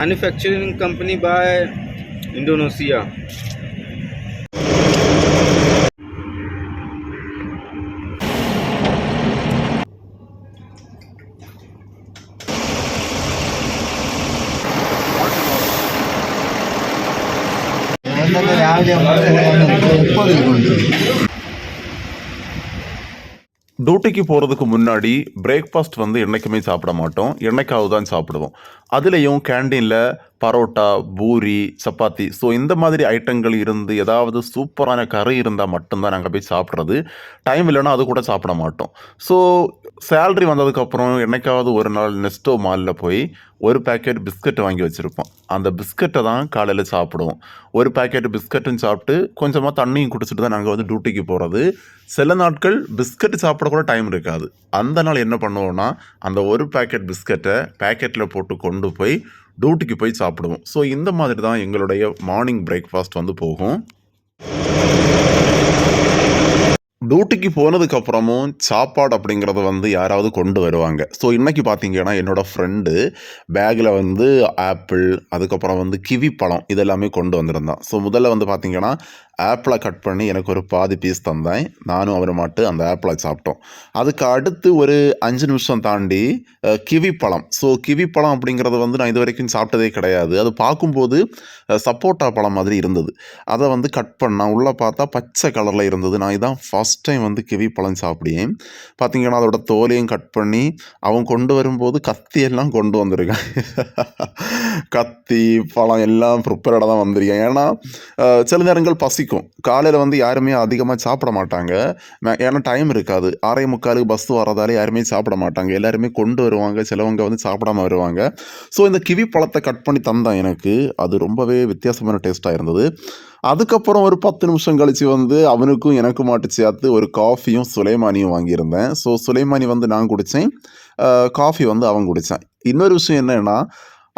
Manufacturing company by Indonesia. டியூட்டிக்கு போகிறதுக்கு முன்னாடி பிரேக்ஃபாஸ்ட் வந்து என்றைக்குமே சாப்பிட மாட்டோம், என்னைக்காவது தான் சாப்பிடுவோம். அதுலேயும் கேண்டீனில் பரோட்டா, பூரி, சப்பாத்தி ஸோ இந்த மாதிரி ஐட்டங்கள் இருந்து ஏதாவது சூப்பரான கறி இருந்தால் மட்டும்தான் நாங்கள் போய் சாப்பிட்றது. டைம் இல்லைன்னா அது கூட சாப்பிட மாட்டோம். ஸோ சேல்ரி வந்ததுக்கப்புறம் என்னைக்காவது ஒரு நாள் நெஸ்டோ மாலில் போய் ஒரு பேக்கெட் பிஸ்கட் வாங்கி வச்சுருப்போம். அந்த பிஸ்கட்டை தான் காலையில் சாப்பிடுவோம். ஒரு பேக்கெட் பிஸ்கட்டும் சாப்பிட்டு கொஞ்சமாக தண்ணியும் குடிச்சிட்டு தான் நாங்கள் வந்து டியூட்டிக்கு போகிறது. சில நாட்கள் பிஸ்கட் சாப்பிட கூட டைம் இருக்காது. அந்த நாள் என்ன பண்ணுவோன்னா, அந்த ஒரு பேக்கெட் பிஸ்கட்டை பேக்கெட்டில் போட்டு கொண்டு போய் டியூட்டிக்கு போய் சாப்பிடுவோம். ஸோ இந்த மாதிரி தான் எங்களுடைய மார்னிங் பிரேக்ஃபாஸ்ட் வந்து போகும். டியூட்டிக்கு போனதுக்கப்புறமும் சாப்பாடு அப்படிங்கிறத வந்து யாராவது கொண்டு வருவாங்க. ஸோ இன்றைக்கி பார்த்தீங்கன்னா என்னோடய ஃப்ரெண்டு பேக்கில் வந்து ஆப்பிள், அதுக்கப்புறம் வந்து கிவி பழம் இதெல்லாமே கொண்டு வந்திருந்தான். ஸோ முதல்ல வந்து பார்த்திங்கன்னா ஆப்பிளை கட் பண்ணி எனக்கு ஒரு பாதி பீஸ் தந்தேன். நானும் அவரை மாட்டு அந்த ஆப்பிளை சாப்பிட்டோம். அதுக்கு அடுத்து ஒரு 5 நிமிஷம் தாண்டி கிவி பழம். ஸோ கிவி பழம் அப்படிங்கிறது வந்து நான் இது வரைக்கும் சாப்பிட்டதே கிடையாது. அது பார்க்கும்போது சப்போட்டா பழம் மாதிரி இருந்தது. அதை வந்து கட் பண்ணால் உள்ளே பார்த்தா பச்சை கலரில் இருந்தது. நான் இதான் ஃபஸ்ட் டைம் வந்து கிவி பழம் சாப்பிட்டேன். பார்த்திங்கன்னா அதோட தோலையும் கட் பண்ணி அவன் கொண்டு வரும்போது கத்தியெல்லாம் கொண்டு வந்திருக்கான். கத்தி பழம் எல்லாம் ப்ரிப்பேர்டாக தான் வந்திருக்கேன். ஏன்னா சில நேரங்கள் பசிக்கும். காலையில் வந்து யாருமே அதிகமாக சாப்பிட மாட்டாங்க. ஏன்னா டைம் இருக்காது. 6:45 பஸ் வரதாலே யாருமே சாப்பிட மாட்டாங்க. எல்லாருமே கொண்டு வருவாங்க. சிலவங்க வந்து சாப்பிடாம வருவாங்க. ஸோ இந்த கிவி பழத்தை கட் பண்ணி தந்தான் எனக்கு. அது ரொம்பவே வித்தியாசமான டேஸ்ட்டாக இருந்தது. அதுக்கப்புறம் ஒரு 10 நிமிஷம் கழித்து வந்து அவனுக்கும் எனக்கு மாட்டு சேர்த்து ஒரு காஃபியும் சுலைமானியும் வாங்கியிருந்தேன். ஸோ சுலைமானி வந்து நான் குடித்தேன், காஃபி வந்து அவன் குடித்தான். இன்னொரு விஷயம் என்னென்னா,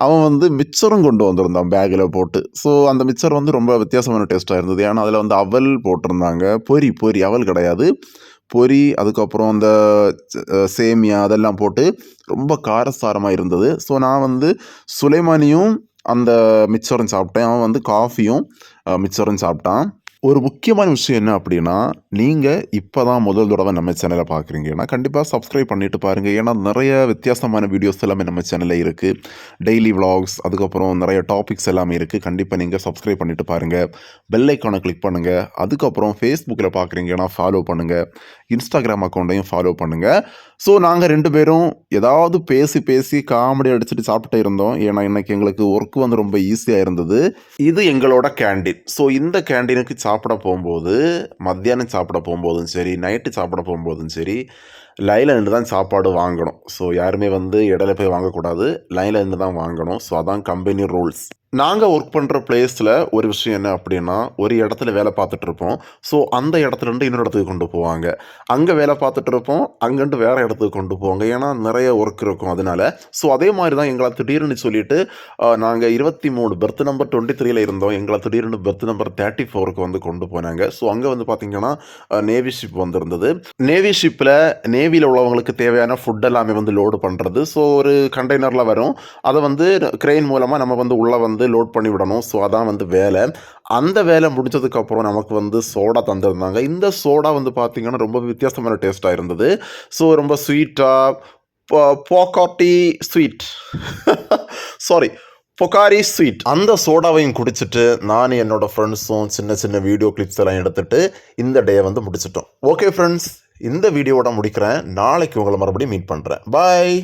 அவன் வந்து மிக்சரும் கொண்டு வந்திருந்தான் பேக்கில் போட்டு. ஸோ அந்த மிக்சர் வந்து ரொம்ப வித்தியாசமான டேஸ்ட்டாக இருந்தது. ஏன்னா அதில் வந்து அவல் போட்டிருந்தாங்க. பொரி அவல் கிடையாது, பொரி. அதுக்கப்புறம் அந்த சேமியா அதெல்லாம் போட்டு ரொம்ப காரசாரமாக இருந்தது. ஸோ நான் வந்து சுலைமானியும் அந்த மிக்சரும் சாப்பிட்டேன். அவன் வந்து காஃபியும் மிக்சரும் சாப்பிட்டான். ஒரு முக்கியமான விஷயம் என்ன அப்படின்னா, நீங்கள் இப்போ தான் முதல் தடவை நம்ம சேனலை பார்க்குறீங்கன்னா கண்டிப்பாக சப்ஸ்கிரைப் பண்ணிவிட்டு பாருங்கள். ஏன்னா நிறைய வித்தியாசமான வீடியோஸ் எல்லாமே நம்ம சேனலில் இருக்குது. டெய்லி விலாக்ஸ், அதுக்கப்புறம் நிறைய டாபிக்ஸ் எல்லாமே இருக்குது. கண்டிப்பாக நீங்கள் சப்ஸ்கிரைப் பண்ணிவிட்டு பாருங்கள். பெல் ஐக்கானை கிளிக் பண்ணுங்கள். அதுக்கப்புறம் ஃபேஸ்புக்கில் பார்க்குறீங்கன்னா ஃபாலோ பண்ணுங்கள். இன்ஸ்டாகிராம் அக்கௌண்ட்டையும் ஃபாலோ பண்ணுங்கள். ஸோ நாங்கள் 2 பேரும் ஏதாவது பேசி காமெடி அடிச்சுட்டு சாப்பிட்டே இருந்தோம். ஏன்னா இன்றைக்கி எங்களுக்கு ஒர்க் வந்து ரொம்ப ஈஸியாக இருந்தது. இது எங்களோட கேண்டீன். ஸோ இந்த கேண்டீனுக்கு சாப்பிட போகும்போது, மத்தியானம் சாப்பிட போகும்போதும் சரி, நைட்டு சாப்பிட போகும்போதும் சரி, லைனில் நின்று தான் சாப்பாடு வாங்கணும். ஸோ யாருமே வந்து இடையில போய் வாங்கக்கூடாது, லைனில் நின்று தான் வாங்கணும். ஸோ அதான் கம்பெனி ரூல்ஸ். நாங்கள் ஒர்க் பண்ணுற பிளேஸில் ஒரு விஷயம் என்ன அப்படின்னா, ஒரு இடத்துல வேலை பார்த்துட்ருப்போம். ஸோ அந்த இடத்துலேருந்து இன்னொரு இடத்துக்கு கொண்டு போவாங்க. அங்கே வேலை பார்த்துட்ருப்போம், அங்கேருந்து வேறு இடத்துக்கு கொண்டு போவாங்க. ஏன்னா நிறைய ஒர்க் இருக்கும் அதனால். ஸோ அதே மாதிரி தான் எங்களை திடீர்னு சொல்லிவிட்டு நாங்கள் 23 பெர்த் நம்பர் 23ல் இருந்தோம். எங்களை திடீர்னு பெர்த் நம்பர் 34க்கு வந்து கொண்டு போனாங்க. ஸோ அங்கே வந்து பார்த்திங்கன்னா நேவி ஷிப் வந்துருந்தது. நேவி ஷிப்பில் நேவியில் உள்ளவங்களுக்கு தேவையான ஃபுட் எல்லாமே வந்து லோடு பண்ணுறது. ஸோ ஒரு கண்டெய்னரில் வரும். அதை வந்து கிரெயின் மூலமாக நம்ம வந்து உள்ளே வந்து லோட் பண்ணி விடணும். ஸோ அதான் வந்து வேலை. அந்த வேலை முடிஞ்சதுக்கப்புறம் நமக்கு வந்து சோடா தந்திருந்தாங்க. இந்த சோடா வந்து பார்த்திங்கன்னா ரொம்ப வித்தியாசமான டேஸ்ட்டாக இருந்தது. ஸோ ரொம்ப ஸ்வீட்டாக போக்காட்டி ஸ்வீட் சாரி பொக்காரி ஸ்வீட். அந்த சோடாவையும் குடிச்சிட்டு நான் என்னோட ஃப்ரெண்ட்ஸும் சின்ன வீடியோ கிளிப்ஸ் எல்லாம் எடுத்துகிட்டு இந்த டே வந்து முடிச்சிட்டோம். ஓகே ஃப்ரெண்ட்ஸ், இந்த வீடியோவோட முடிக்கிறேன். நாளைக்கு உங்களை மறுபடியும் மீட் பண்ணுறேன். பாய்.